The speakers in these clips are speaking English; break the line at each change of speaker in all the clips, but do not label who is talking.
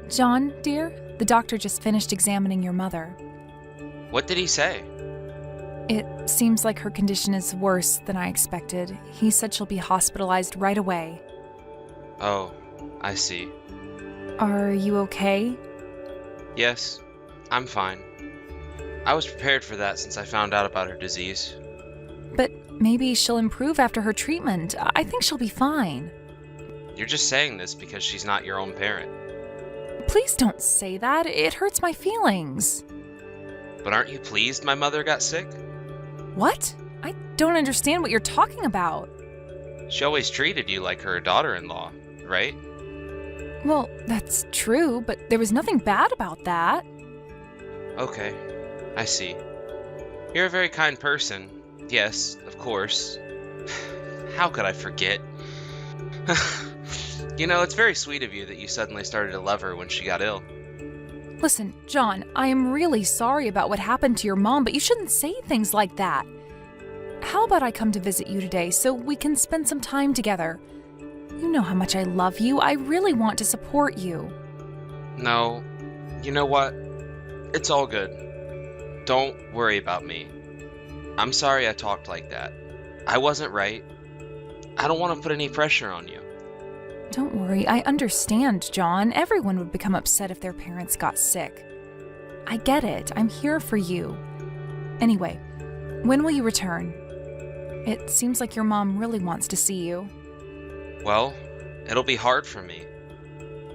John, dear, the doctor just finished examining your mother.
What did he say?
It seems like her condition is worse than I expected. He said she'll be hospitalized right away.
Oh, I see.
Are you okay?
Yes, I'm fine. I was prepared for that since I found out about her disease.
But maybe she'll improve after her treatment. I think she'll be fine.
You're just saying this because she's not your own parent.
Please don't say that. It hurts my feelings.
But aren't you pleased my mother got sick?
What? I don't understand what you're talking about.
She always treated you like her daughter-in-law, right?
Well, that's true, but there was nothing bad about that.
Okay, I see. You're a very kind person. Yes, of course. How could I forget? You know, it's very sweet of you that you suddenly started to love her when she got ill.
Listen, John, I am really sorry about what happened to your mom, but you shouldn't say things like that. How about I come to visit you today so we can spend some time together? You know how much I love you. I really want to support you.
No, you know what? It's all good. Don't worry about me. I'm sorry I talked like that. I wasn't right. I don't want to put any pressure on you.
Don't worry, I understand, John. Everyone would become upset if their parents got sick. I get it. I'm here for you. Anyway, when will you return? It seems like your mom really wants to see you.
Well, it'll be hard for me.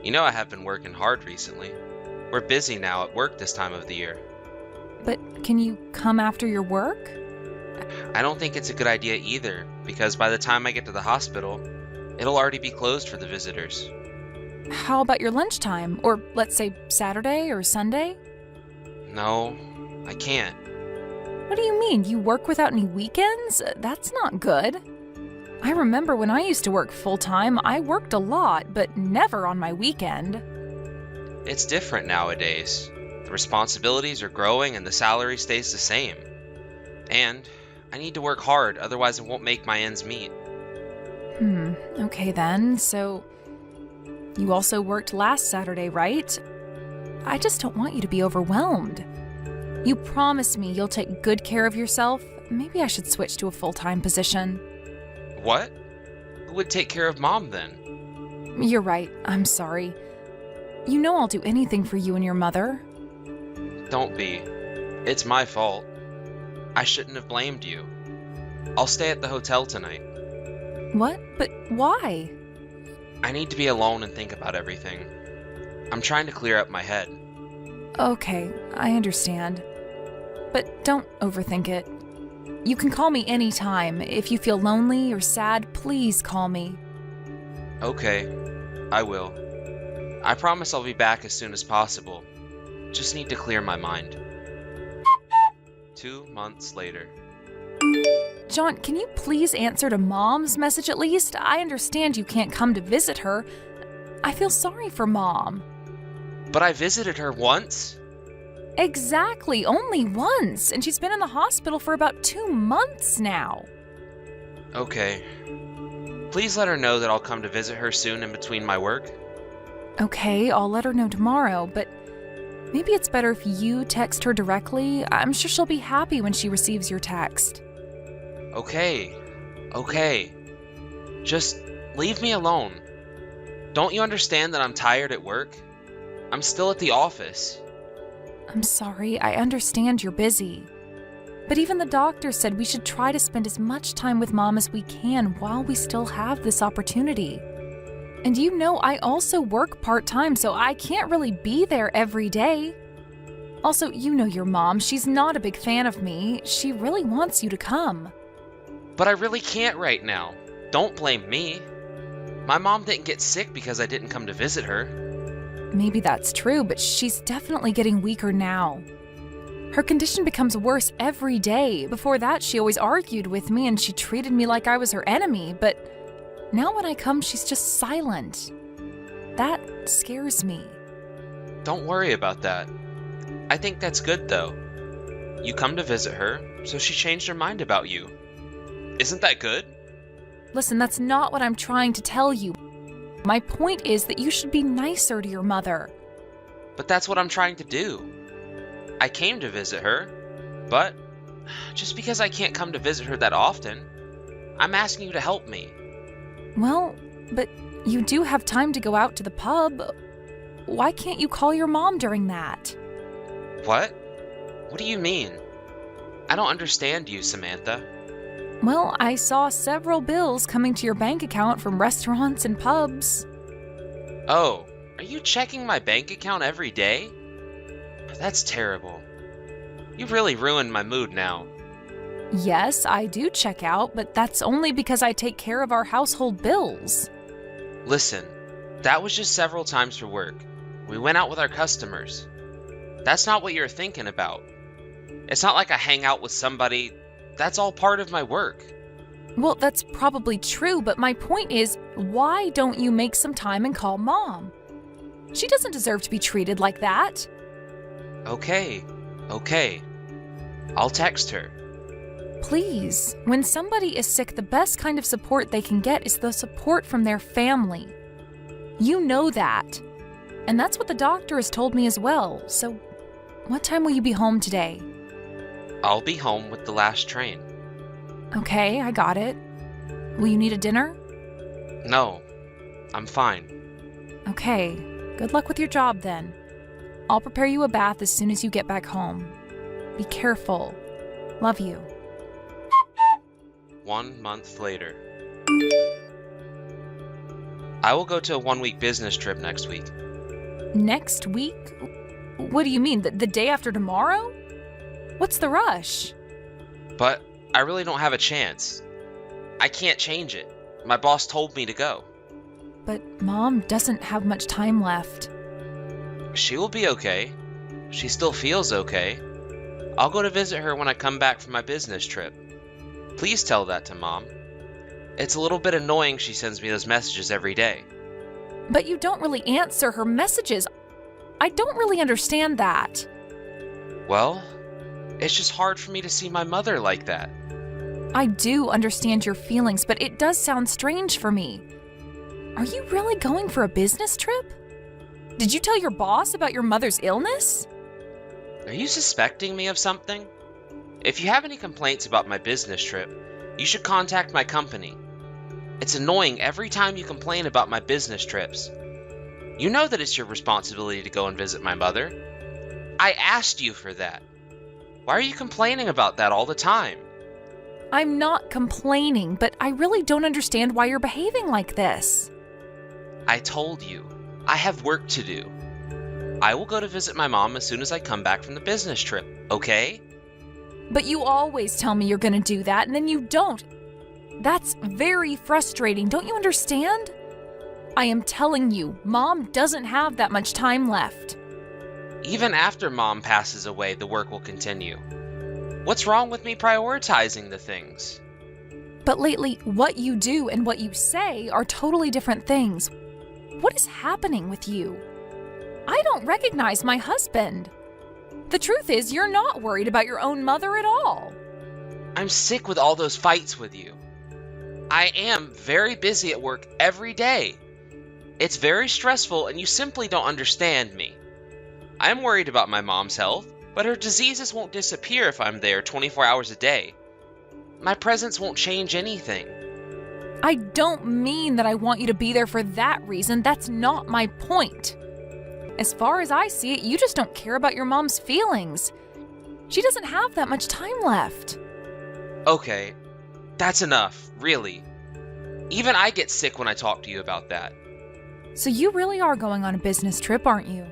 You know I have been working hard recently. We're busy now at work this time of the year.
But can you come after your work?
I don't think it's a good idea either, because by the time I get to the hospital, it'll already be closed for the visitors.
How about your lunchtime? Or let's say Saturday or Sunday?
No, I can't.
What do you mean? You work without any weekends? That's not good. I remember when I used to work full-time, I worked a lot, but never on my weekend.
It's different nowadays. The responsibilities are growing and the salary stays the same. And I need to work hard, otherwise I won't make my ends meet.
Okay then. So, you also worked last Saturday, right? I just don't want you to be overwhelmed. You promised me you'll take good care of yourself. Maybe I should switch to a full-time position.
What? Who would take care of Mom then?
You're right. I'm sorry. You know I'll do anything for you and your mother.
Don't be. It's my fault. I shouldn't have blamed you. I'll stay at the hotel tonight.
What? But why?
I need to be alone and think about everything. I'm trying to clear up my head.
Okay, I understand. But don't overthink it. You can call me anytime. If you feel lonely or sad, please call me.
Okay, I will. I promise I'll be back as soon as possible. Just need to clear my mind. 2 months later.
John, can you please answer to Mom's message at least? I understand you can't come to visit her. I feel sorry for Mom.
But I visited her once.
Exactly, only once, and she's been in the hospital for about 2 months now.
Okay. Please let her know that I'll come to visit her soon in between my work.
Okay, I'll let her know tomorrow, but maybe it's better if you text her directly. I'm sure she'll be happy when she receives your text.
Okay. Just leave me alone. Don't you understand that I'm tired at work? I'm still at the office.
I'm sorry, I understand you're busy. But even the doctor said we should try to spend as much time with Mom as we can while we still have this opportunity. And you know I also work part-time, so I can't really be there every day. Also, you know your mom, she's not a big fan of me. She really wants you to come.
But I really can't right now. Don't blame me. My mom didn't get sick because I didn't come to visit her.
Maybe that's true, but she's definitely getting weaker now. Her condition becomes worse every day. Before that, she always argued with me and she treated me like I was her enemy, but now when I come, she's just silent. That scares me.
Don't worry about that. I think that's good, though. You come to visit her, so she changed her mind about you. Isn't that good?
Listen, that's not what I'm trying to tell you. My point is that you should be nicer to your mother.
But that's what I'm trying to do. I came to visit her, but just because I can't come to visit her that often, I'm asking you to help me.
Well, but you do have time to go out to the pub. Why can't you call your mom during that?
What? What do you mean? I don't understand you, Samantha.
Well, I saw several bills coming to your bank account from restaurants and pubs.
Oh, are you checking my bank account every day? That's terrible. You really ruined my mood now.
Yes, I do check out, but that's only because I take care of our household bills.
Listen, that was just several times for work. We went out with our customers. That's not what you're thinking about. It's not like I hang out with somebody. That's all part of my work.
Well, that's probably true, but my point is, why don't you make some time and call Mom? She doesn't deserve to be treated like that.
Okay. I'll text her.
Please, when somebody is sick, the best kind of support they can get is the support from their family. You know that. And that's what the doctor has told me as well. So, what time will you be home today?
I'll be home with the last train.
Okay, I got it. Will you need a dinner?
No, I'm fine.
Okay, good luck with your job then. I'll prepare you a bath as soon as you get back home. Be careful. Love you.
1 month later. I will go to a 1-week business trip next week.
Next week? What do you mean, the day after tomorrow? What's the rush?
But I really don't have a chance. I can't change it. My boss told me to go.
But Mom doesn't have much time left.
She will be okay. She still feels okay. I'll go to visit her when I come back from my business trip. Please tell that to Mom. It's a little bit annoying she sends me those messages every day.
But you don't really answer her messages. I don't really understand that.
Well, it's just hard for me to see my mother like that.
I do understand your feelings, but it does sound strange for me. Are you really going for a business trip? Did you tell your boss about your mother's illness?
Are you suspecting me of something? If you have any complaints about my business trip, you should contact my company. It's annoying every time you complain about my business trips. You know that it's your responsibility to go and visit my mother. I asked you for that. Why are you complaining about that all the time?
I'm not complaining, but I really don't understand why you're behaving like this.
I told you, I have work to do. I will go to visit my mom as soon as I come back from the business trip, okay?
But you always tell me you're going to do that, and then you don't. That's very frustrating, don't you understand? I am telling you, Mom doesn't have that much time left.
Even after Mom passes away, the work will continue. What's wrong with me prioritizing the things?
But lately, what you do and what you say are totally different things. What is happening with you? I don't recognize my husband. The truth is, you're not worried about your own mother at all.
I'm sick with all those fights with you. I am very busy at work every day. It's very stressful and you simply don't understand me. I am worried about my mom's health, but her diseases won't disappear if I'm there 24 hours a day. My presence won't change anything.
I don't mean that I want you to be there for that reason. That's not my point. As far as I see it, you just don't care about your mom's feelings. She doesn't have that much time left.
Okay, that's enough, really. Even I get sick when I talk to you about that.
So you really are going on a business trip, aren't you?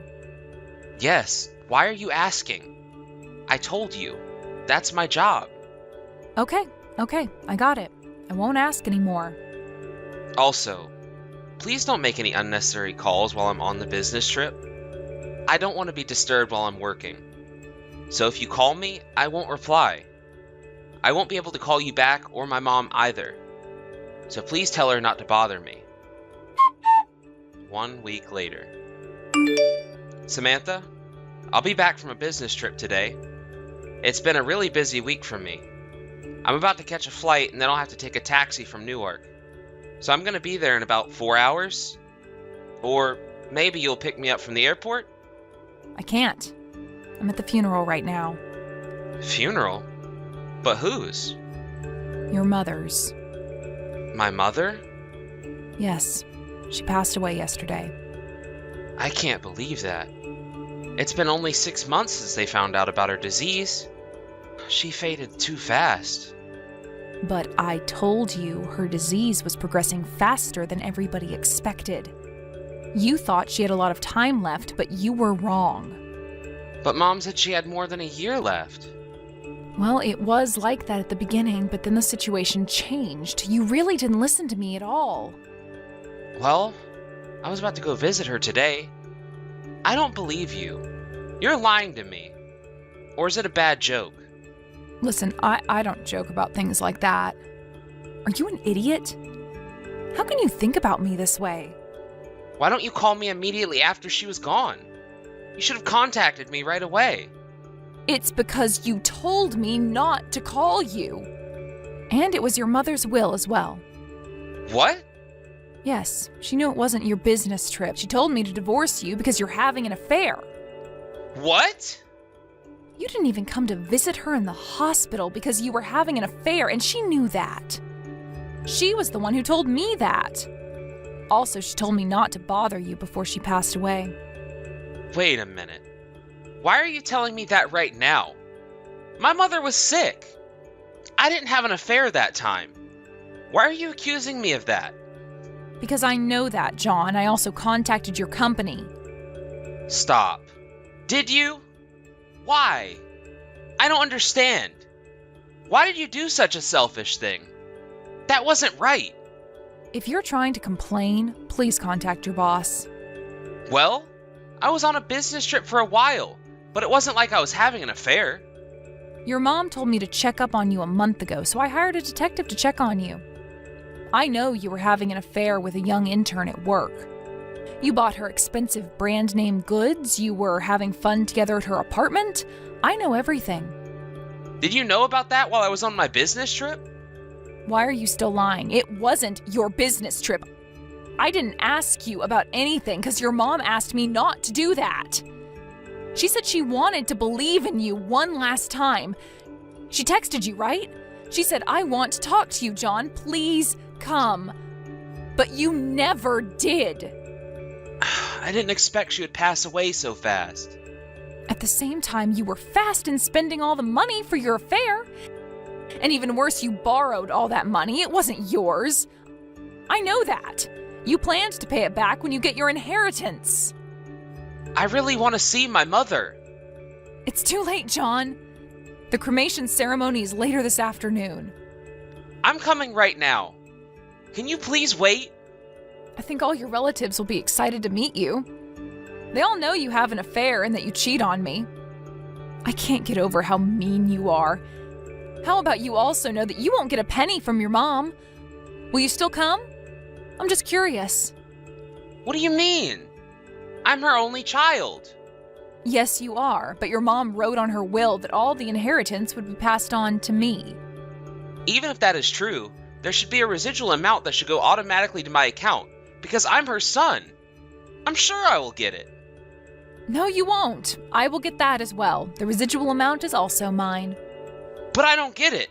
Yes, why are you asking? I told you, that's my job.
Okay, I got it. I won't ask anymore.
Also, please don't make any unnecessary calls while I'm on the business trip. I don't want to be disturbed while I'm working. So if you call me, I won't reply. I won't be able to call you back or my mom either. So please tell her not to bother me. 1 week later. Samantha, I'll be back from a business trip today. It's been a really busy week for me. I'm about to catch a flight and then I'll have to take a taxi from Newark. So I'm going to be there in about 4 hours. Or maybe you'll pick me up from the airport?
I can't. I'm at the funeral right now.
Funeral? But whose?
Your mother's.
My mother?
Yes, she passed away yesterday.
I can't believe that. It's been only 6 months since they found out about her disease. She faded too fast.
But I told you her disease was progressing faster than everybody expected. You thought she had a lot of time left, but you were wrong.
But Mom said she had more than a year left.
Well, it was like that at the beginning, but then the situation changed. You really didn't listen to me at all.
Well, I was about to go visit her today. I don't believe you. You're lying to me. Or is it a bad joke?
Listen, I don't joke about things like that. Are you an idiot? How can you think about me this way?
Why don't you call me immediately after she was gone? You should have contacted me right away.
It's because you told me not to call you. And it was your mother's will as well.
What?
Yes, she knew it wasn't your business trip. She told me to divorce you because you're having an affair.
What?
You didn't even come to visit her in the hospital because you were having an affair, and she knew that. She was the one who told me that. Also, she told me not to bother you before she passed away.
Wait a minute. Why are you telling me that right now? My mother was sick. I didn't have an affair that time. Why are you accusing me of that?
Because I know that, John. I also contacted your company.
Stop. Did you? Why? I don't understand. Why did you do such a selfish thing? That wasn't right.
If you're trying to complain, please contact your boss.
Well, I was on a business trip for a while, but it wasn't like I was having an affair.
Your mom told me to check up on you a month ago, so I hired a detective to check on you. I know you were having an affair with a young intern at work. You bought her expensive brand name goods, you were having fun together at her apartment. I know everything.
Did you know about that while I was on my business trip?
Why are you still lying? It wasn't your business trip. I didn't ask you about anything because your mom asked me not to do that. She said she wanted to believe in you one last time. She texted you, right? She said, I want to talk to you, John. Please come. But you never did.
I didn't expect she would pass away so fast.
At the same time, you were fast in spending all the money for your affair. And even worse, you borrowed all that money. It wasn't yours. I know that. You planned to pay it back when you get your inheritance.
I really want to see my mother.
It's too late, John. The cremation ceremony is later this afternoon.
I'm coming right now. Can you please wait?
I think all your relatives will be excited to meet you. They all know you have an affair and that you cheat on me. I can't get over how mean you are. How about you also know that you won't get a penny from your mom? Will you still come? I'm just curious.
What do you mean? I'm her only child.
Yes, you are, but your mom wrote on her will that all the inheritance would be passed on to me.
Even if that is true, there should be a residual amount that should go automatically to my account, because I'm her son. I'm sure I will get it.
No, you won't. I will get that as well. The residual amount is also mine.
But I don't get it.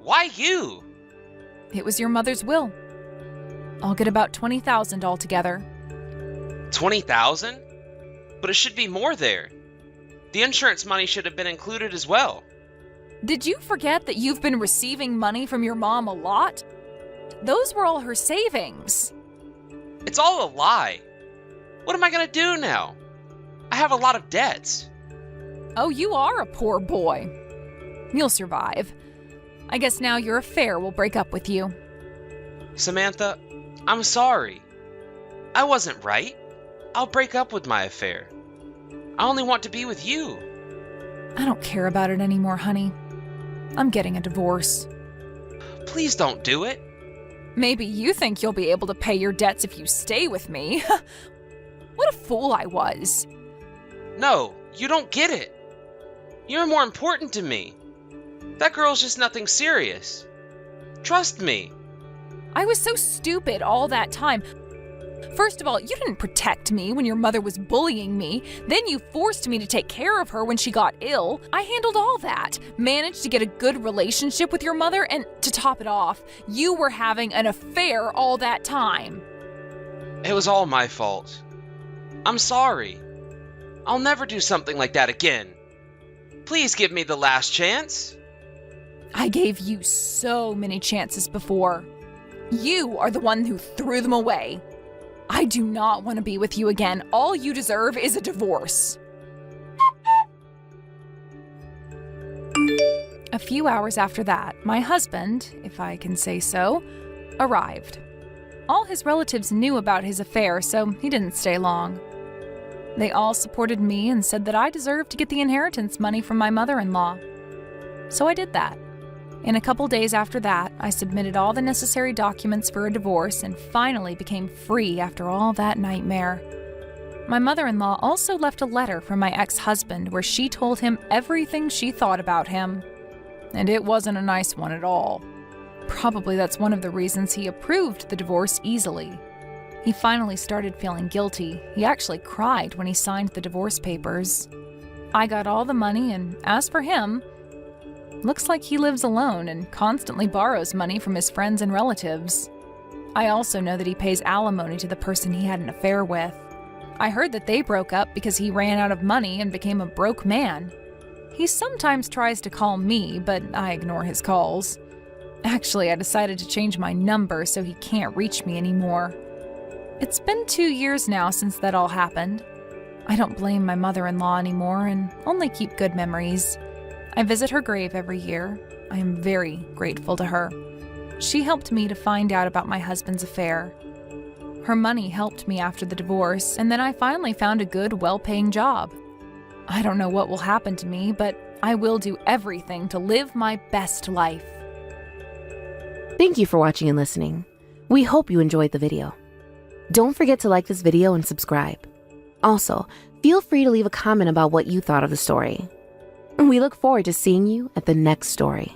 Why you?
It was your mother's will. I'll get about $20,000 altogether.
20,000? But it should be more there. The insurance money should have been included as well.
Did you forget that you've been receiving money from your mom a lot? Those were all her savings.
It's all a lie. What am I going to do now? I have a lot of debts.
Oh, you are a poor boy. You'll survive. I guess now your affair will break up with you.
Samantha, I'm sorry. I wasn't right. I'll break up with my affair. I only want to be with you.
I don't care about it anymore, honey. I'm getting a divorce.
Please don't do it.
Maybe you think you'll be able to pay your debts if you stay with me. What a fool I was.
No, you don't get it. You're more important to me. That girl's just nothing serious. Trust me.
I was so stupid all that time. First of all, you didn't protect me when your mother was bullying me. Then you forced me to take care of her when she got ill. I handled all that, managed to get a good relationship with your mother, and to top it off, you were having an affair all that time.
It was all my fault. I'm sorry. I'll never do something like that again. Please give me the last chance.
I gave you so many chances before. You are the one who threw them away. I do not want to be with you again. All you deserve is a divorce. A few hours after that, my husband, if I can say so, arrived. All his relatives knew about his affair, so he didn't stay long. They all supported me and said that I deserved to get the inheritance money from my mother-in-law. So I did that. In a couple days after that, I submitted all the necessary documents for a divorce and finally became free after all that nightmare. My mother-in-law also left a letter from my ex-husband where she told him everything she thought about him. And it wasn't a nice one at all. Probably that's one of the reasons he approved the divorce easily. He finally started feeling guilty. He actually cried when he signed the divorce papers. I got all the money, and as for him, looks like he lives alone and constantly borrows money from his friends and relatives. I also know that he pays alimony to the person he had an affair with. I heard that they broke up because he ran out of money and became a broke man. He sometimes tries to call me, but I ignore his calls. Actually, I decided to change my number so he can't reach me anymore. It's been 2 years now since that all happened. I don't blame my mother-in-law anymore and only keep good memories. I visit her grave every year. I am very grateful to her. She helped me to find out about my husband's affair. Her money helped me after the divorce, and then I finally found a good, well-paying job. I don't know what will happen to me, but I will do everything to live my best life.
Thank you for watching and listening. We hope you enjoyed the video. Don't forget to like this video and subscribe. Also, feel free to leave a comment about what you thought of the story. We look forward to seeing you at the next story.